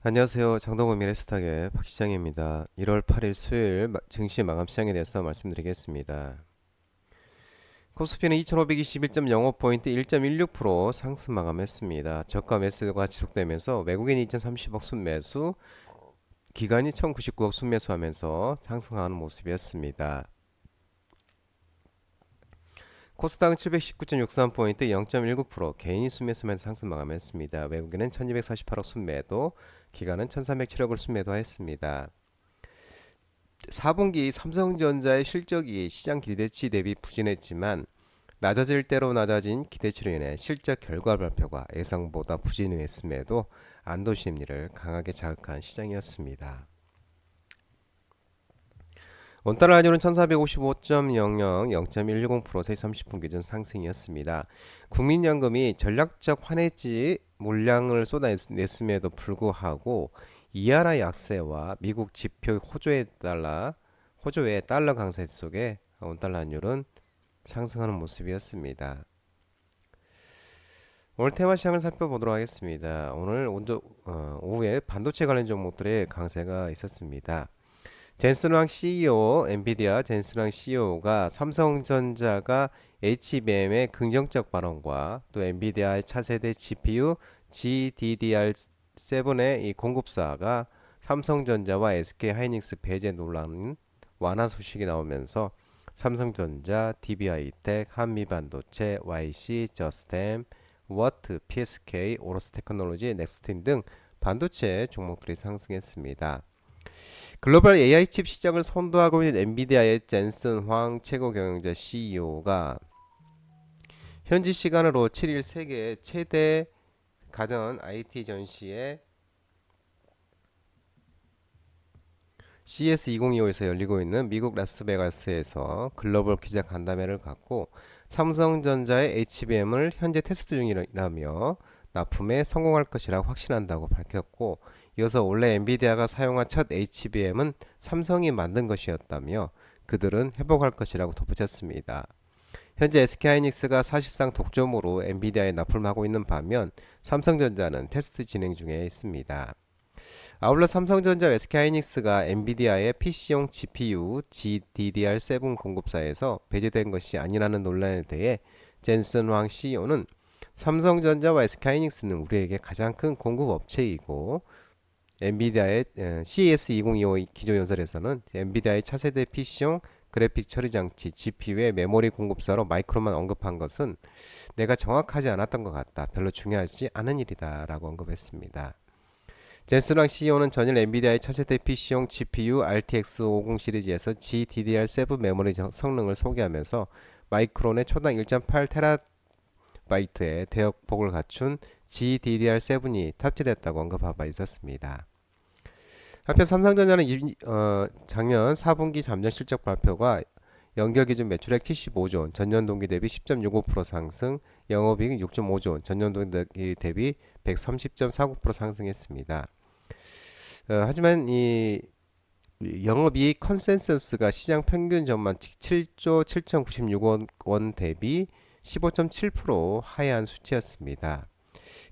안녕하세요. 장동건 미래스탁의 박시장입니다. 1월 8일 수요일 증시 마감 시장에 대해서 말씀드리겠습니다. 코스피는 2521.05포인트 1.16% 상승 마감했습니다. 저가 매수가 지속되면서 외국인 2030억 순매수, 기관이 1099억 순매수하면서 상승하는 모습이었습니다. 코스닥은 719.63포인트 0.19% 개인이 순매수면 상승 마감했습니다. 외국인은 1248억 순매도, 기관은 1307억을 순매도했습니다. 4분기 삼성전자의 실적이 시장 기대치 대비 부진했지만 낮아질 대로 낮아진 기대치로 인해 실적 결과 발표가 예상보다 부진했음에도 안도 심리를 강하게 자극한 시장이었습니다. 원달러 환율은 1455.00, 0.110% 세 30분 기준 상승이었습니다. 국민연금이 전략적 환해지 물량을 쏟아냈음에도 불구하고 이하라 약세와 미국 지표 호조의 달러 강세 속에 원달러 환율은 상승하는 모습이었습니다. 오늘 테마 시장을 살펴보도록 하겠습니다. 오늘 오후에 반도체 관련 종목들의 강세가 있었습니다. 젠슨 황 CEO, 엔비디아 젠슨 황 CEO가 삼성전자가 HBM의 긍정적 발언과 또 엔비디아의 차세대 GPU GDDR7의 이 공급사가 삼성전자와 SK하이닉스 배제 논란 완화 소식이 나오면서 삼성전자, DB하이텍, 한미반도체, YC, 저스템, 워트, PSK, 오로스테크놀로지, 넥스틴 등 반도체 종목들이 상승했습니다. 글로벌 AI 칩 시장을 선도하고 있는 엔비디아의 젠슨 황 최고 경영자 CEO가 현지 시간으로 7일 세계 최대 가전 IT 전시회 CS2025에서 열리고 있는 미국 라스베가스에서 글로벌 기자 간담회를 갖고 삼성전자의 HBM을 현재 테스트 중이라며 납품에 성공할 것이라고 확신한다고 밝혔고, 이어서 원래 엔비디아가 사용한 첫 HBM은 삼성이 만든 것이었다며 그들은 회복할 것이라고 덧붙였습니다. 현재 SK하이닉스가 사실상 독점으로 엔비디아에 납품하고 있는 반면 삼성전자는 테스트 진행 중에 있습니다. 아울러 삼성전자 SK하이닉스가 엔비디아의 PC용 GPU GDDR7 공급사에서 배제된 것이 아니라는 논란에 대해 젠슨 황 CEO는 삼성전자와 SK하이닉스는 우리에게 가장 큰 공급 업체이고 엔비디아의 CES2025 기조연설에서는 엔비디아의 차세대 PC용 그래픽 처리 장치 GPU의 메모리 공급사로 마이크론만 언급한 것은 내가 정확하지 않았던 것 같다. 별로 중요하지 않은 일이다 라고 언급했습니다. 젠슨왕 CEO는 전일 엔비디아의 차세대 PC용 GPU RTX 50 시리즈에서 GDDR7 메모리 성능을 소개하면서 마이크론의 초당 1.8TB의 대역폭을 갖춘 GDDR7이 탑재됐다고 언급한 바 있었습니다. 한편 삼성전자는 작년 4분기 잠정 실적 발표가 연결 기준 매출액 75조 원, 전년 동기 대비 10.65% 상승, 영업이익 6.5조 원, 전년 동기 대비 130.49% 상승했습니다. 하지만 이 영업이익 컨센서스가 시장 평균 전망 7조 7,096억 원 대비 15.7% 하회한 수치였습니다.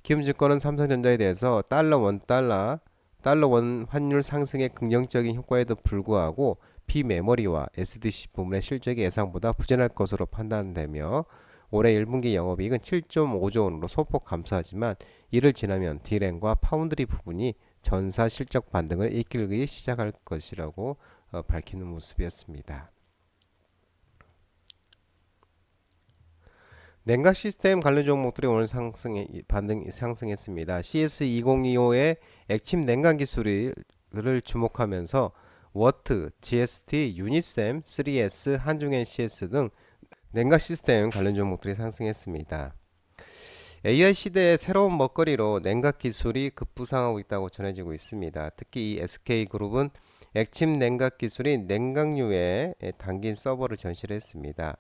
키움증권은 삼성전자에 대해서 달러 원 환율 상승의 긍정적인 효과에도 불구하고 비메모리와 SDC 부문의 실적이 예상보다 부진할 것으로 판단되며 올해 1분기 영업이익은 7.5조 원으로 소폭 감소하지만 이를 지나면 디램과 파운드리 부분이 전사 실적 반등을 이끌기 시작할 것이라고 밝히는 모습이었습니다. 냉각 시스템 관련 종목들이 오늘 상승했습니다. CS2025의 액침 냉각 기술을 주목하면서 워트, GST, 유니셈, 3S, 한중엔 CS 등 냉각 시스템 관련 종목들이 상승했습니다. AI 시대의 새로운 먹거리로 냉각 기술이 급부상하고 있다고 전해지고 있습니다. 특히 이 SK그룹은 액침 냉각 기술인 냉각류에 담긴 서버를 전시를 했습니다.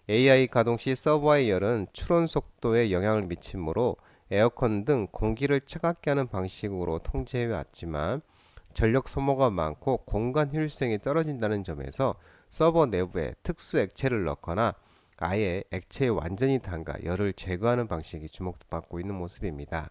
AI 가동 시 서버의 열은 추론 속도에 영향을 미치므로 에어컨 등 공기를 차갑게 하는 방식으로 통제해 왔지만 전력 소모가 많고 공간 효율성이 떨어진다는 점에서 서버 내부에 특수 액체를 넣거나 아예 액체에 완전히 담가 열을 제거하는 방식이 주목받고 있는 모습입니다.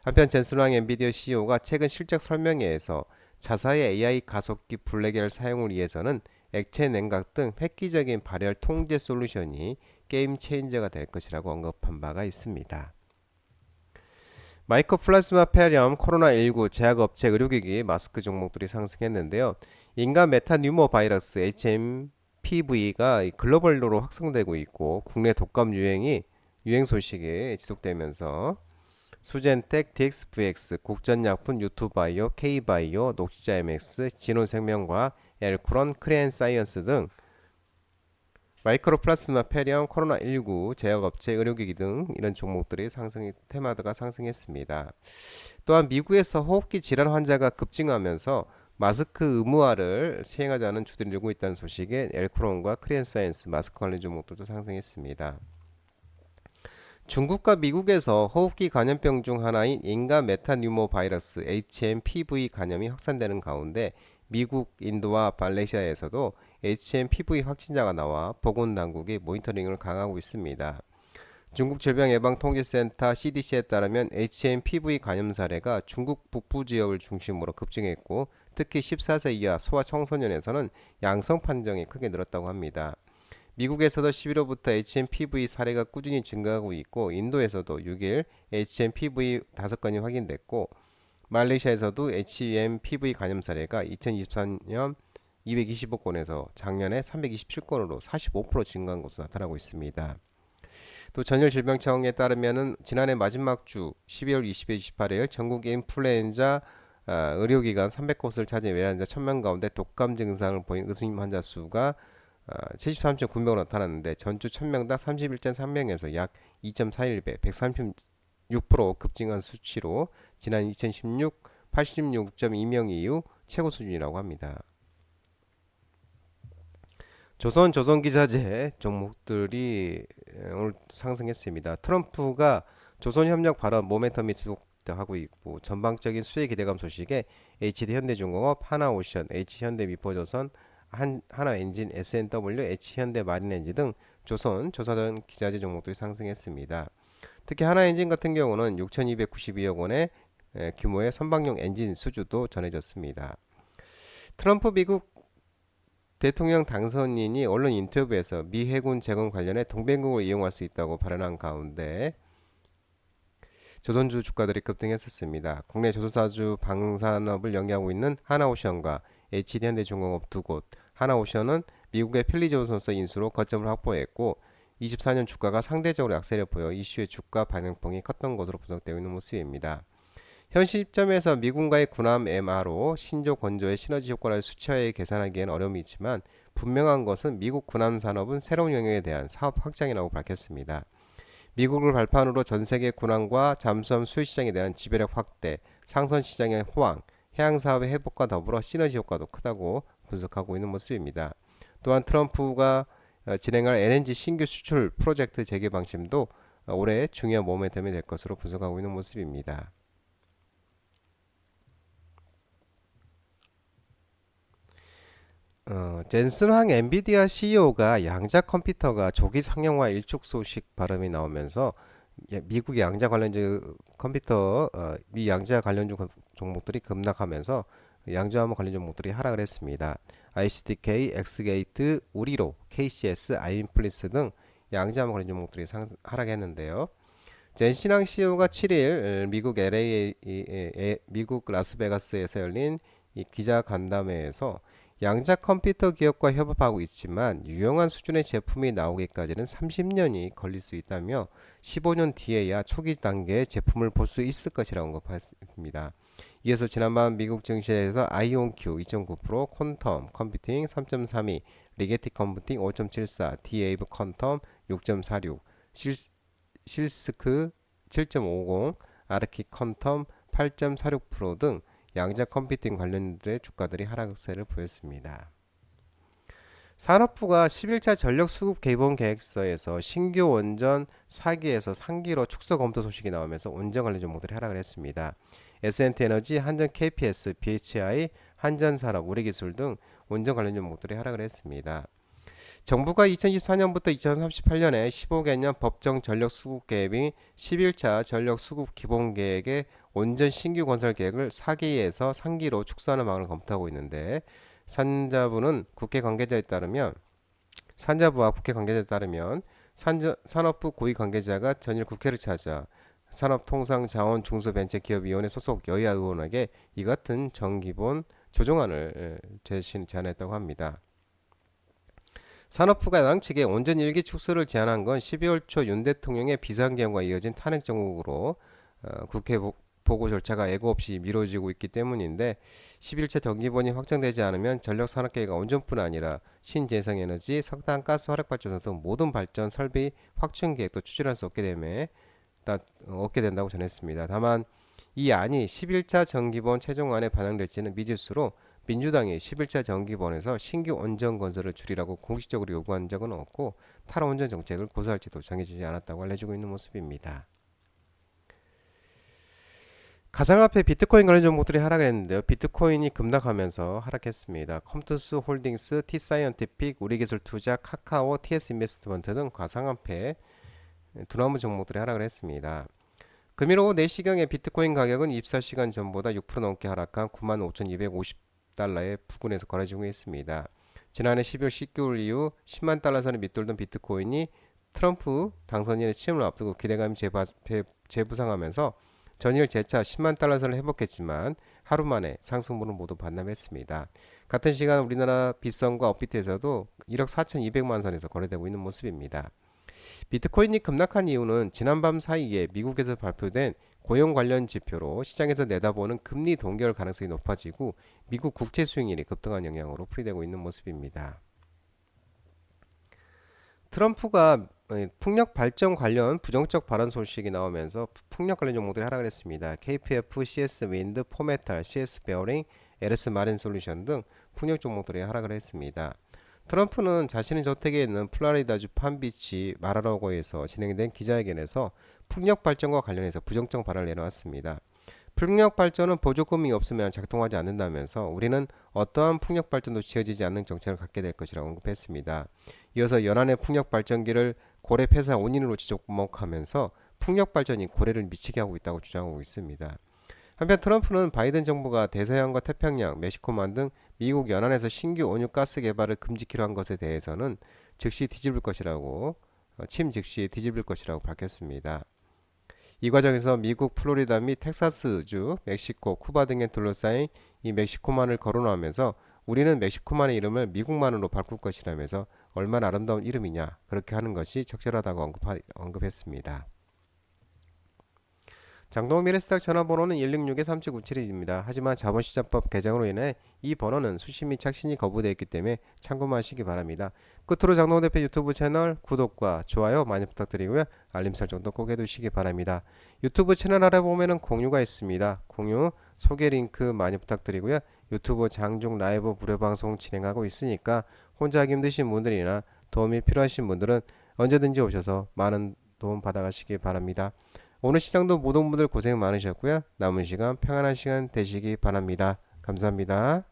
한편 젠슨왕 엔비디아 CEO가 최근 실적 설명회에서 자사의 AI 가속기 블랙엘 사용을 위해서는 액체 냉각 등 획기적인 발열 통제 솔루션이 게임 체인저가 될 것이라고 언급한 바가 있습니다. 마이코플라즈마 폐렴, 코로나19, 제약업체, 의료기기, 마스크 종목들이 상승했는데요. 인간 메타뉴모 바이러스 HMPV가 글로벌로 확산되고 있고 국내 독감 유행 소식이 지속되면서 수젠텍, DXVX, 국전약품, 유투바이오, K바이오, 녹시자MX, 진호생명과학, 엘크론, 크레엔사이언스 등 마이크로플라스마 폐렴, 코로나19, 제약업체, 의료기기 등 이런 종목들이 테마드가 상승했습니다. 또한 미국에서 호흡기 질환 환자가 급증하면서 마스크 의무화를 시행하자는 주들이 늘고 있다는 소식에 엘크론과 크리엔사이언스 마스크 관련 종목들도 상승했습니다. 중국과 미국에서 호흡기 감염병 중 하나인 인간 메타뉴모 바이러스 HMPV 감염이 확산되는 가운데 미국, 인도와 말레이시아에서도 HMPV 확진자가 나와 보건당국이 모니터링을 강화하고 있습니다. 중국 질병예방통제센터 CDC에 따르면 HMPV 감염 사례가 중국 북부 지역을 중심으로 급증했고 특히 14세 이하 소아청소년에서는 양성 판정이 크게 늘었다고 합니다. 미국에서도 11월부터 HMPV 사례가 꾸준히 증가하고 있고 인도에서도 6일 HMPV 5건이 확인됐고 말레이시아에서도 HMPV 감염 사례가 2023년 225건에서 작년에 327건으로 45% 증가한 것으로 나타나고 있습니다. 또 전열질병청에 따르면 지난해 마지막 주 12월 20일 28일 전국 인플루엔자 의료기관 300곳을 찾은 외환자 1000명 가운데 독감 증상을 보인 의심 환자 수가 73.9명으로 나타났는데 전주 1000명당 31.3명에서 약 2.41배 136% 급증한 수치로 지난 2016 86.2명 이후 최고 수준이라고 합니다. 조선기자재 종목들이 오늘 상승했습니다. 트럼프가 조선협력 발언 모멘텀이 지속하고 있고 전방적인 수혜 기대감 소식에 HD현대중공업, 하나오션, H현대미포조선, 하나엔진, S&W, H현대마린엔지 등 조선 기자재 종목들이 상승했습니다. 특히 하나엔진 같은 경우는 6,292억 원의 규모의 선박용 엔진 수주도 전해졌습니다. 트럼프 미국 대통령 당선인이 언론 인터뷰에서 미 해군 재건 관련해 동맹국을 이용할 수 있다고 발언한 가운데 조선주 주가들이 급등했었습니다. 국내 조선사주 방산업을 영위하고 있는 하나오션과 HD현대중공업 두 곳. 하나오션은 미국의 필리조선사 인수로 거점을 확보했고 24년 주가가 상대적으로 약세를 보여 이슈의 주가 반영폭이 컸던 것으로 분석되고 있는 모습입니다. 현 시점에서 미군과의 군함 MRO 신조 건조의 시너지 효과를 수치화해 계산하기엔 어려움이 있지만 분명한 것은 미국 군함 산업은 새로운 영역에 대한 사업 확장이라고 밝혔습니다. 미국을 발판으로 전 세계 군함과 잠수함 수요 시장에 대한 지배력 확대, 상선 시장의 호황, 해양 사업의 회복과 더불어 시너지 효과도 크다고 분석하고 있는 모습입니다. 또한 트럼프가 진행할 LNG 신규 수출 프로젝트 재개 방침도 올해 중요한 모멘텀이 될 것으로 분석하고 있는 모습입니다. 젠슨황 엔비디아 CEO가 양자 컴퓨터가 조기 상용화 일촉 소식 발음이 나오면서 미국의 양자 관련주 컴퓨터 미 양자 관련주 종목들이 급락하면서 양자암호 관련 종목들이 하락을 했습니다. ICDK, 엑스게이트, 우리로, KCS, 아이인플리스 등 양자암호 관련 종목들이 하락했는데요. 젠신항 CEO가 7일 미국 라스베가스에서 열린 이 기자 간담회에서 양자 컴퓨터 기업과 협업하고 있지만 유용한 수준의 제품이 나오기까지는 30년이 걸릴 수 있다며 15년 뒤에야 초기 단계의 제품을 볼 수 있을 것이라고 언급했습니다. 이어서 지난밤 미국 증시에서 아이온큐 2.9%, 콘텀 컴퓨팅 3.32, 리게티 컴퓨팅 5.74, 디에이브 퀀텀 6.46, 실스크 7.50, 아르키 퀀텀 8.46% 등 양자 컴퓨팅 관련들의 주가들이 하락세를 보였습니다. 산업부가 11차 전력 수급 개본 계획서에서 신규 원전 4기에서 3기로 축소 검토 소식이 나오면서 원전 관련 종목들이 하락을 했습니다. S&T에너지, 한전 KPS, BHI, 한전산업, 우리기술 등 원전 관련 종목들이 하락을 했습니다. 정부가 2024년부터 2038년에 15개년 법정 전력 수급 계획인 11차 전력 수급 기본 계획의 온전 신규 건설 계획을 4기에서 3기로 축소하는 방안을 검토하고 있는데 산자부는 국회 관계자에 따르면 산자부와 국회 관계자에 따르면 산업부 고위 관계자가 전일 국회를 찾아 산업통상자원중소벤처기업위원회 소속 여야 의원에게 이 같은 정기본 조정안을 제안했다고 합니다. 산업부가 야당 측에 온전 일기 축소를 제안한 건 12월 초 윤 대통령의 비상계엄과 이어진 탄핵 정국으로 국회 보고 절차가 예고 없이 미뤄지고 있기 때문인데 11차 정기본이 확정되지 않으면 전력산업계획가 온전뿐 아니라 신재생에너지, 석탄, 가스, 화력발전소 등 모든 발전 설비 확충 계획도 추진할 수 없게 된다고 전했습니다. 다만 이 안이 11차 정기본 최종안에 반영될지는 미지수로 민주당이 11차 정기본에서 신규 원전 건설을 줄이라고 공식적으로 요구한 적은 없고 탈원전 정책을 고수할지도 정해지지 않았다고 알려지고 있는 모습입니다. 가상화폐 비트코인 관련 종목들이 하락했는데요. 비트코인이 급락하면서 하락했습니다. 컴투스 홀딩스, T사이언티픽, 우리기술투자, 카카오, TS인베스트먼트 등 가상화폐 두나무 종목들이 하락을 했습니다. 금일 오후 4시경에 비트코인 가격은 24시간 전보다 6% 넘게 하락한 95,250달러의 부근에서 거래되고 있습니다. 지난해 12월 19일 이후 10만 달러 선을 밑돌던 비트코인이 트럼프 당선인의 취임을 앞두고 기대감이 재부상하면서 전일 재차 10만 달러 선을 회복했지만 하루 만에 상승분을 모두 반납했습니다. 같은 시간 우리나라 빗썸과 업비트에서도 1억 4,200만 선에서 거래되고 있는 모습입니다. 비트코인이 급락한 이유는 지난밤 사이에 미국에서 발표된 고용 관련 지표로 시장에서 내다보는 금리 동결 가능성이 높아지고 미국 국채 수익률이 급등한 영향으로 풀이되고 있는 모습입니다. 트럼프가 풍력 발전 관련 부정적 발언 소식이 나오면서 풍력 관련 종목들이 하락을 했습니다. KPF, CS 윈드, 포메탈, CS 베어링, LS 마린 솔루션 등 풍력 종목들이 하락을 했습니다. 트럼프는 자신의 저택에 있는 플로리다주 판비치 마라라고에서 진행된 기자회견에서 풍력 발전과 관련해서 부정적 발언을 내놓았습니다. 풍력 발전은 보조금이 없으면 작동하지 않는다면서 우리는 어떠한 풍력 발전도 지어지지 않는 정책을 갖게 될 것이라고 언급했습니다. 이어서 연안의 풍력 발전기를 고래 폐사 원인으로 지적목하면서 풍력 발전이 고래를 미치게 하고 있다고 주장하고 있습니다. 한편 트럼프는 바이든 정부가 대서양과 태평양, 멕시코만 등 미국 연안에서 신규 온유 가스 개발을 금지키로 한 것에 대해서는 즉시 뒤집을 것이라고 밝혔습니다. 이 과정에서 미국 플로리다 및 텍사스주, 멕시코, 쿠바 등에 둘러싸인 이 멕시코만을 거론하면서 우리는 멕시코만의 이름을 미국만으로 바꿀 것이라면서 얼마나 아름다운 이름이냐 그렇게 하는 것이 적절하다고 언급했습니다. 장동호 미래스탁 전화번호는 166-3797입니다. 하지만 자본시장법 개정으로 인해 이 번호는 수신 및 착신이 거부되어 있기 때문에 참고만 하시기 바랍니다. 끝으로 장동호 대표 유튜브 채널 구독과 좋아요 많이 부탁드리고요. 알림 설정도 꼭 해두시기 바랍니다. 유튜브 채널 아래 보면은 공유가 있습니다. 공유 소개 링크 많이 부탁드리고요. 유튜브 장중 라이브 무료 방송 진행하고 있으니까 혼자 하기 힘드신 분들이나 도움이 필요하신 분들은 언제든지 오셔서 많은 도움 받아가시기 바랍니다. 오늘 시장도 모든 분들 고생 많으셨고요. 남은 시간 평안한 시간 되시기 바랍니다. 감사합니다.